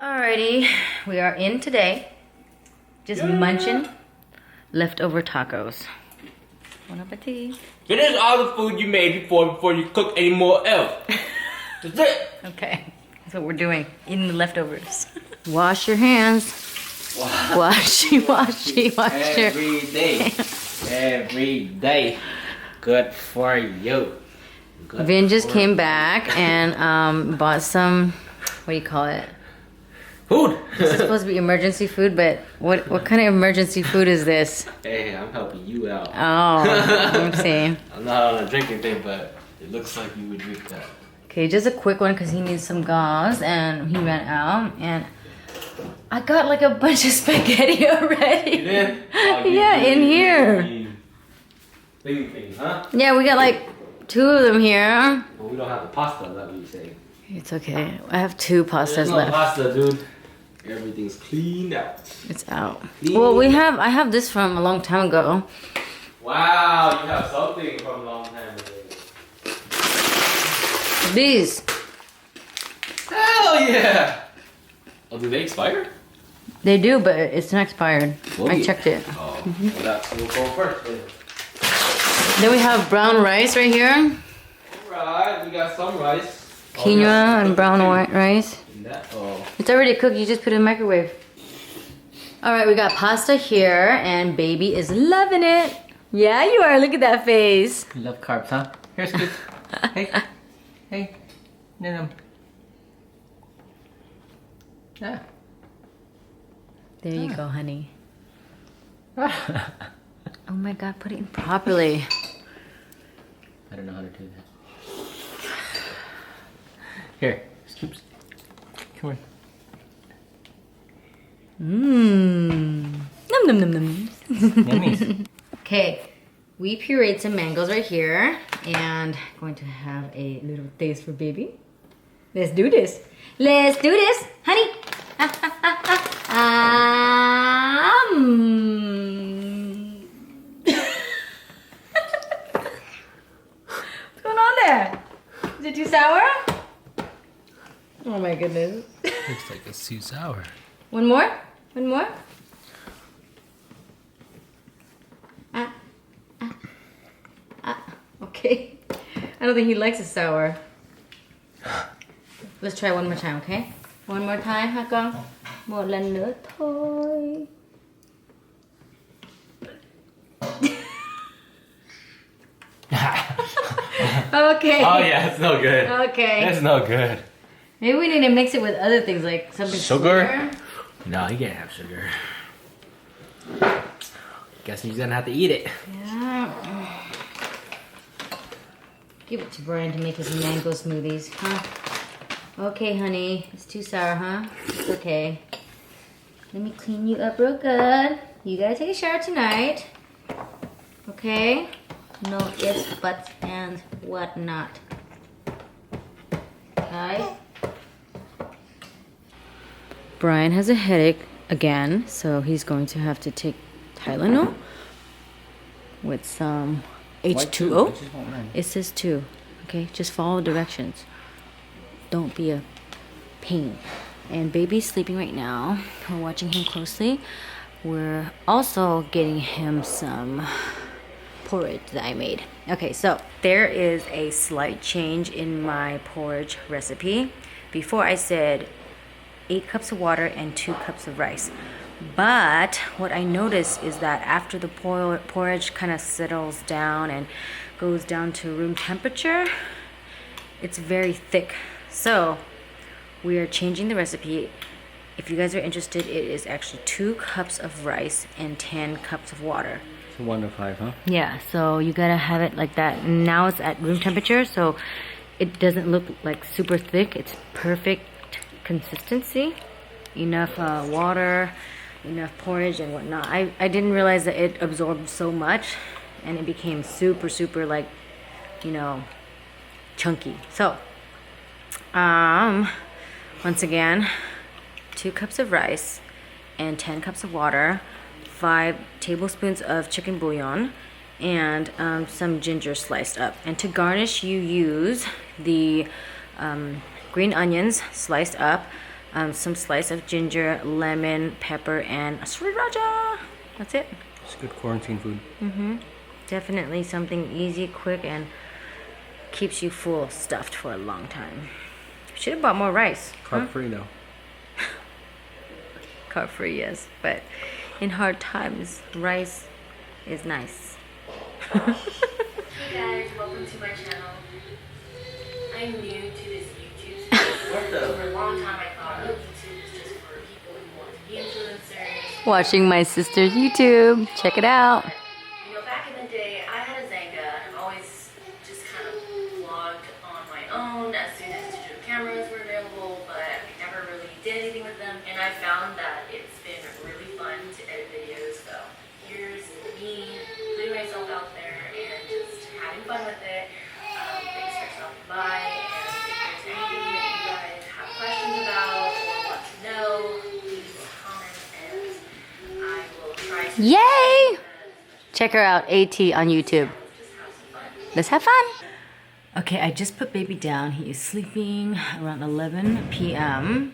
Alrighty, we are in today. Just munching leftover tacos. Bon appetit. Finish all the food you made before you cook any more else. That's it. Okay, that's what we're doing. Eating the leftovers. Wash your hands. Wow. Wash your. Every day. Every day. Good for you. Good Vin just for came back and bought some, what do you call it? food. This is supposed to be emergency food, but what kind of emergency food is this? Hey, I'm helping you out. Oh, let's see. I'm not on a drinking thing, but it looks like you would drink that. Okay, just a quick one because he needs some gauze and he ran out. And I got like a bunch of spaghetti already. You did? Yeah, in here. Thing, huh? Yeah, we got like 2 of them here. But we don't have the pasta, is that what you're saying? It's okay. I have 2 pastas There's no left. pasta, dude. Everything's cleaned out. It's out. Clean. Well, I have this from a long time ago. Wow, you have something from a long time ago. These. Hell yeah! Oh, do they expire? They do, but it's not expired. Well, I yeah. checked it. Oh, well, we'll go first then. Then we have brown rice right here. Alright, we got some rice. Quinoa and brown white rice. Oh. It's already cooked, you just put it in the microwave. Alright, we got pasta here and baby is loving it. Yeah, you are. Look at that face. You love carbs, huh? Here, Scoot. Hey. Hey. No. Yeah. There you go, honey. Oh my god, put it in properly. I don't know how to do that. Here, Scoops. Come on. Mmm. Num num num num. Yummies. Okay, we pureed some mangoes right here and going to have a little taste for baby. Let's do this. Let's do this, honey. What's going on there? Is it too sour? Oh my goodness. Looks like it's too sour. One more? One more? Okay. I don't think he likes it sour. Let's try one more time, okay? One more time hả con? Một lần nữa thôi. Okay. Oh yeah, it's no good. Okay. It's no good. Maybe we need to mix it with other things like something Sugar? sweeter. No, you can't have sugar. Guess you're gonna have to eat it. Yeah. Give it to Brian to make his mango smoothies, huh? Okay, honey. It's too sour, huh? It's okay. Let me clean you up real good. You gotta take a shower tonight. Okay? No ifs, buts, and whatnot. Okay? Brian has a headache again, so he's going to have to take Tylenol with some H2O. It says 2. Okay, just follow directions. Don't be a pain. And baby's sleeping right now. We're watching him closely. We're also getting him some porridge that I made. Okay, so there is a slight change in my porridge recipe. Before I said 8 cups of water and 2 cups of rice. But what I noticed is that after the porridge kind of settles down and goes down to room temperature, it's very thick. So we are changing the recipe. If you guys are interested, it is actually 2 cups of rice and 10 cups of water. It's 1 to 5, huh? Yeah, so you gotta have it like that. Now it's at room temperature, so it doesn't look like super thick. It's perfect consistency. Enough water, enough porridge and whatnot. I didn't realize that it absorbed so much and it became super like, you know, chunky. So once again, 2 cups of rice and 10 cups of water, 5 tablespoons of chicken bouillon, and some ginger sliced up. And to garnish, you use the green onions sliced up, some slice of ginger, lemon, pepper, and sriracha. That's it. It's good quarantine food. Definitely something easy, quick, and keeps you full stuffed for a long time. Should have bought more rice. Carb free though. Carb free, yes, but in hard times, rice is nice. Hey guys, welcome to my channel. I'm new to this YouTube space. For a long time I thought YouTube was just for people who want to be influencers. Watching my sister's YouTube. Check it out. You know, back in the day, I had a Zanga and I've always just kind of vlogged on my own as soon as digital cameras were available, but I never really did anything with them. And I found that it's been really fun to edit videos. So here's me putting myself out there and just having fun with it. Thanks for stopping by, and if there's anything that you guys have questions about or want to know, please comment and I will try to Yay! Check her out, AT on YouTube. just have some fun. Let's have fun. Okay, I just put baby down. He is sleeping around 11 p.m.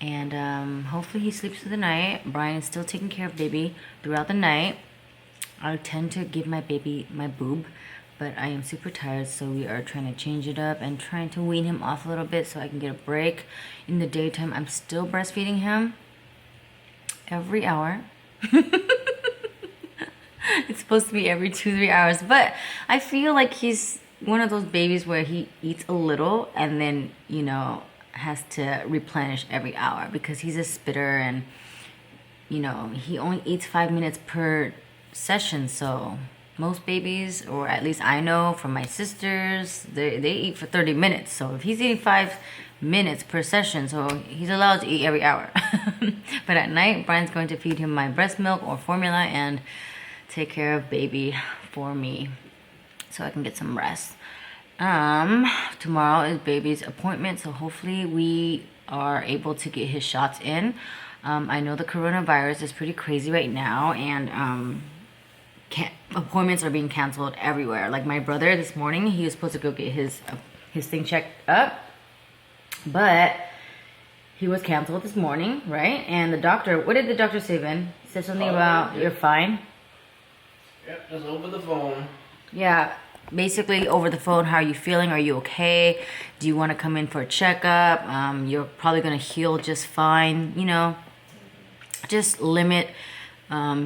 And hopefully he sleeps through the night. Brian is still taking care of baby throughout the night. I tend to give my baby my boob, but I am super tired, so we are trying to change it up and trying to wean him off a little bit so I can get a break. In the daytime, I'm still breastfeeding him every hour. It's supposed to be every 2-3 hours, but I feel like he's one of those babies where he eats a little and then, you know, has to replenish every hour because he's a spitter and, you know, he only eats 5 minutes per session. So most babies, or at least I know from my sisters, they eat for 30 minutes. So if he's eating 5 minutes per session, so he's allowed to eat every hour. But at night, Brian's going to feed him my breast milk or formula and take care of baby for me so I can get some rest. Tomorrow is baby's appointment, so hopefully we are able to get his shots in. I know the coronavirus is pretty crazy right now, and appointments are being canceled everywhere. Like my brother this morning, he was supposed to go get his thing checked up, but he was canceled this morning, right? And the doctor, what did the doctor say, Vin? He said something about you're fine. Yep, just over the phone. Yeah, basically over the phone. How are you feeling? Are you okay? Do you want to come in for a checkup? You're probably gonna heal just fine. You know, just limit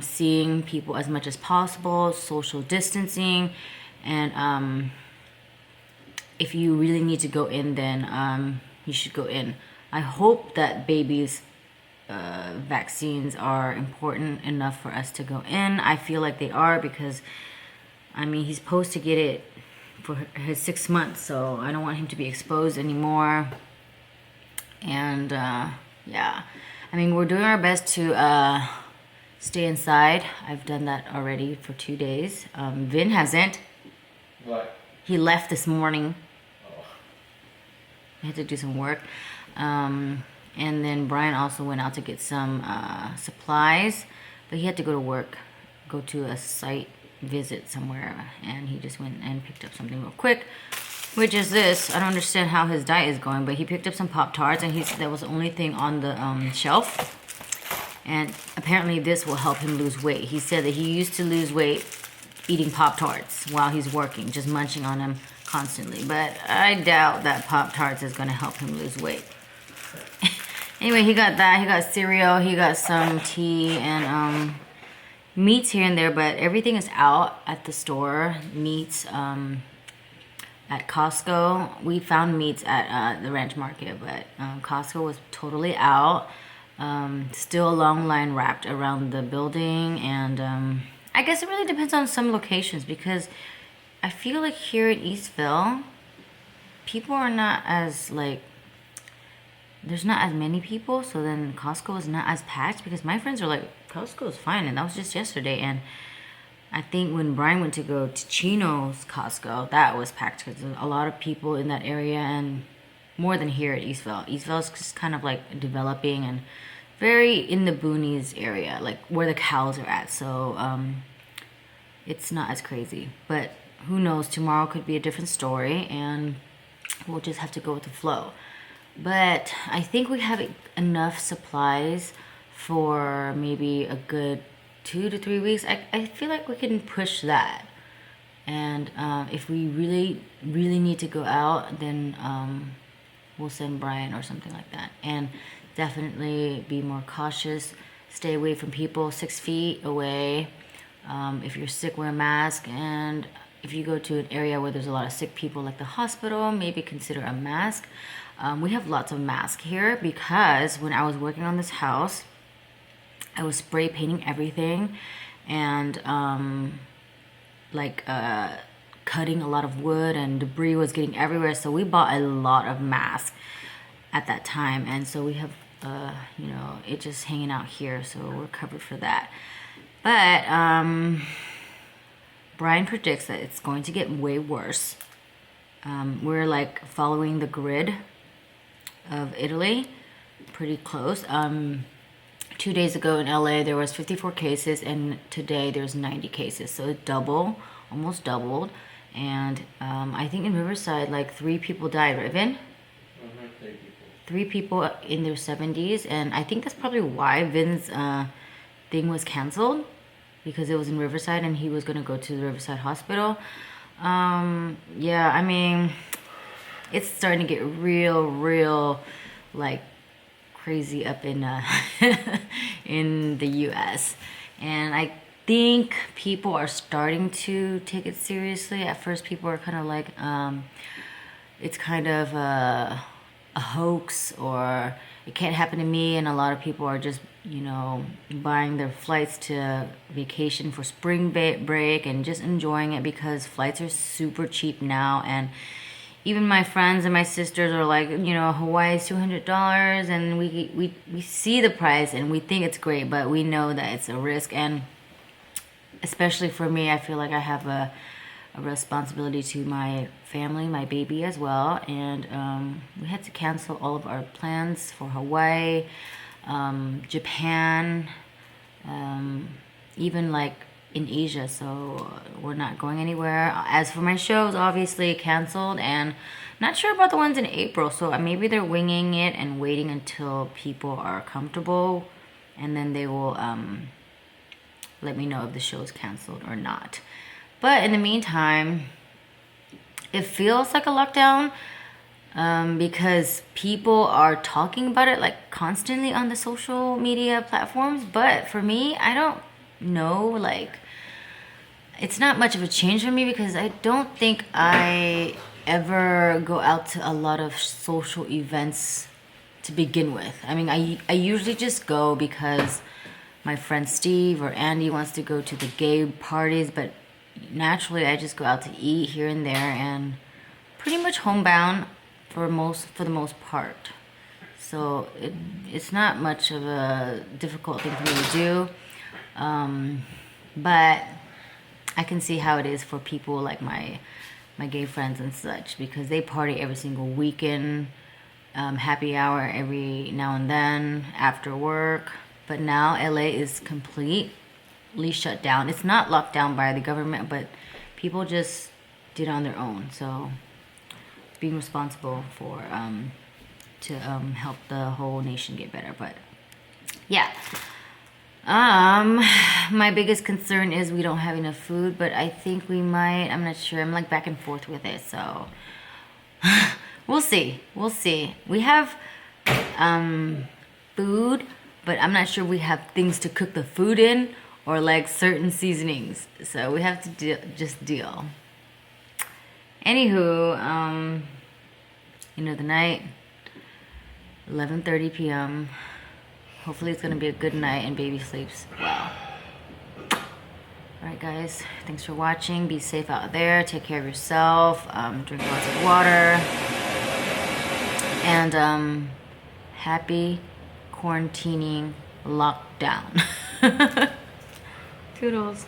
seeing people as much as possible, social distancing, and if you really need to go in, then you should go in. I hope that babies' vaccines are important enough for us to go in. I feel like they are because, I mean, he's supposed to get it for his 6 months, so I don't want him to be exposed anymore. And yeah, I mean, we're doing our best to stay inside. I've done that already for 2 days. Vin hasn't. What? He left this morning. I had to do some work. And then Brian also went out to get some supplies, but he had to go to work, go to a site visit somewhere, and he just went and picked up something real quick, which is this. I don't understand how his diet is going, but he picked up some Pop-Tarts, and he said that was the only thing on the shelf. And apparently this will help him lose weight. He said that he used to lose weight eating Pop-Tarts while he's working, just munching on them constantly. But I doubt that Pop-Tarts is going to help him lose weight. Anyway, he got that. He got cereal. He got some tea and meats here and there. But everything is out at the store. Meats at Costco. We found meats at the ranch market, but Costco was totally out. Still a long line wrapped around the building, and I guess it really depends on some locations, because I feel like here in Eastville, people are not as like, there's not as many people, so then Costco is not as packed, because my friends are like, Costco is fine, and that was just yesterday. And I think when Brian went to go to Chino's Costco, that was packed because there's a lot of people in that area, and more than here at Eastville. Eastville is just kind of like developing and very in the boonies area, like where the cows are at. So it's not as crazy, but who knows, tomorrow could be a different story, and we'll just have to go with the flow. But I think we have enough supplies for maybe a good 2 to 3 weeks. I feel like we can push that. And if we really need to go out, then we'll send Brian or something like that. And definitely be more cautious. Stay away from people 6 feet away. If you're sick, wear a mask. And if you go to an area where there's a lot of sick people, like the hospital, maybe consider a mask. We have lots of masks here because when I was working on this house, I was spray painting everything and cutting a lot of wood, and debris was getting everywhere. So we bought a lot of masks at that time, and so we have it just hanging out here, so we're covered for that. But Brian predicts that it's going to get way worse. We're like following the grid of Italy pretty close. 2 days ago in LA there was 54 cases, and today there's 90 cases, so it almost doubled. And I think in Riverside like 3 people died, right, Vin? 3 people in their 70s, and I think that's probably why Vin's thing was canceled, because it was in Riverside and he was gonna go to the Riverside hospital. Yeah, I mean, it's starting to get real like crazy up in in the US, and I think people are starting to take it seriously. At first people are kind of like it's kind of a hoax, or it can't happen to me, and a lot of people are just buying their flights to vacation for spring break and just enjoying it because flights are super cheap now. And even my friends and my sisters are like, Hawaii is $200, and we see the price and we think it's great, but we know that it's a risk. And especially for me, I feel like I have a responsibility to my family, my baby as well. And we had to cancel all of our plans for Hawaii, Japan, even like in Asia, so we're not going anywhere. As for my shows, obviously canceled, and not sure about the ones in April, so maybe they're winging it and waiting until people are comfortable, and then they will let me know if the show is canceled or not. But in the meantime, it feels like a lockdown because people are talking about it like constantly on the social media platforms. But for me, I don't know, like, it's not much of a change for me because I don't think I ever go out to a lot of social events to begin with. I mean, I usually just go because my friend Steve or Andy wants to go to the gay parties, but naturally I just go out to eat here and there, and pretty much homebound for the most part. So it's not much of a difficult thing for me to do, but I can see how it is for people like my gay friends and such, because they party every single weekend, happy hour every now and then after work. But now LA is completely shut down. It's not locked down by the government, but people just did it on their own. So being responsible for to help the whole nation get better. But yeah, my biggest concern is we don't have enough food, but I think we might. I'm not sure. I'm like back and forth with it, so we'll see. We have food, but I'm not sure we have things to cook the food in, or like certain seasonings, so we have to just deal. Anywho, the night, 11:30 p.m. Hopefully it's gonna be a good night and baby sleeps well. Alright guys, thanks for watching. Be safe out there, take care of yourself, drink lots of water, and happy quarantining lockdown. Toodles.